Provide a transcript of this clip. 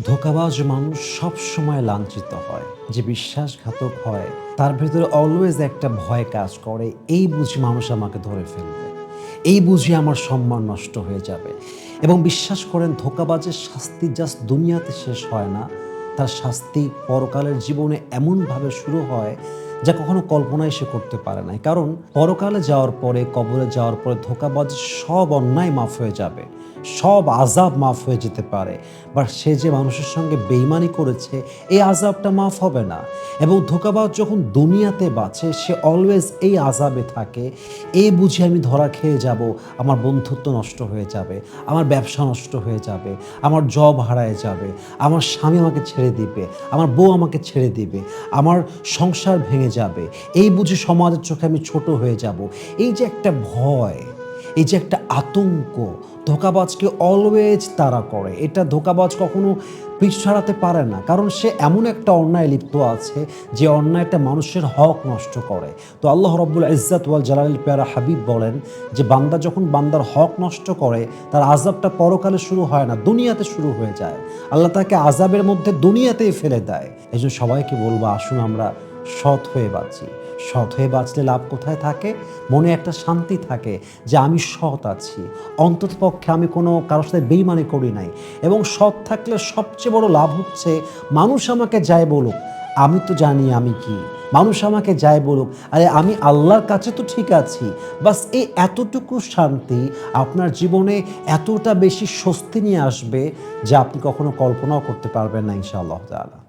ধোঁকাবাজ মানুষ সব সময় লাঞ্ছিত হয়, যে বিশ্বাসঘাতক হয় তার ভেতরে অলওয়েজ একটা ভয় কাজ করে। এই বুঝি মানুষ আমাকে ধরে ফেলবে, এই বুঝি আমার সম্মান নষ্ট হয়ে যাবে। এবং বিশ্বাস করেন, ধোঁকাবাজের শাস্তি জাস্ট দুনিয়াতে শেষ হয় না, তার শাস্তি পরকালের জীবনে এমনভাবে শুরু হয় যা কখনো কল্পনাই সে করতে পারে নাই। কারণ পরকালে যাওয়ার পরে, কবরে যাওয়ার পরে ধোঁকাবাজের সব অন্যায় মাফ হয়ে যাবে, সব আযাব মাফ হয়ে যেতে পারে, বাট সে যে মানুষের সঙ্গে বেইমানি করেছে এই আযাবটা মাফ হবে না। এবং ধোঁকাবাজ যখন দুনিয়াতে বাঁচে সে অলওয়েজ এই আযাবে থাকে, এই বুঝে আমি ধরা খেয়ে যাব, আমার বন্ধুত্ব নষ্ট হয়ে যাবে, আমার ব্যবসা নষ্ট হয়ে যাবে, আমার জব হারায় যাবে, আমার স্বামী আমাকে ছেড়ে দিবে, আমার বউ আমাকে ছেড়ে দিবে, আমার সংসার ভেঙে যাবে, এই বুঝে সমাজের চোখে আমি ছোট হয়ে যাব। এই যে একটা ভয়, এই যে একটা আতঙ্ক ধোঁকাবাজকে অলওয়েজ তাড়া করে। এটা ধোঁকাবাজ কখনো পিছ ছাড়াতে পারে না, কারণ সে এমন একটা অন্যায় লিপ্ত আছে যে অন্যায়টা মানুষের হক নষ্ট করে। তো আল্লাহ রব্বুল ইজ্জত ওয়াল জালালের প্যারা হাবিব বলেন যে বান্দা যখন বান্দার হক নষ্ট করে তার আযাবটা পরকালে শুরু হয় না, দুনিয়াতে শুরু হয়ে যায়। আল্লাহ তাকে আযাবের মধ্যে দুনিয়াতেই ফেলে দেয়। এই জন্য সবাইকে বলবো, আসুন আমরা সৎ হয়ে বাঁচি। সৎ হয়ে বাঁচলে লাভ কোথায় থাকে? মনে একটা শান্তি থাকে যে আমি সৎ আছি, অন্ততপক্ষে আমি কোনো কারোর সাথে বেইমানি করি নাই। এবং সৎ থাকলে সবচেয়ে বড় লাভ হচ্ছে, মানুষ আমাকে যাই বলুক আমি তো জানি আমি কি। মানুষ আমাকে যাই বলুক, আরে আমি আল্লাহর কাছে তো ঠিক আছি। বাস এই এতটুকু শান্তি আপনার জীবনে এতটা বেশি স্বস্তি নিয়ে আসবে যা আপনি কখনো কল্পনাও করতে পারবেন না ইনশাআল্লাহ তাআলা।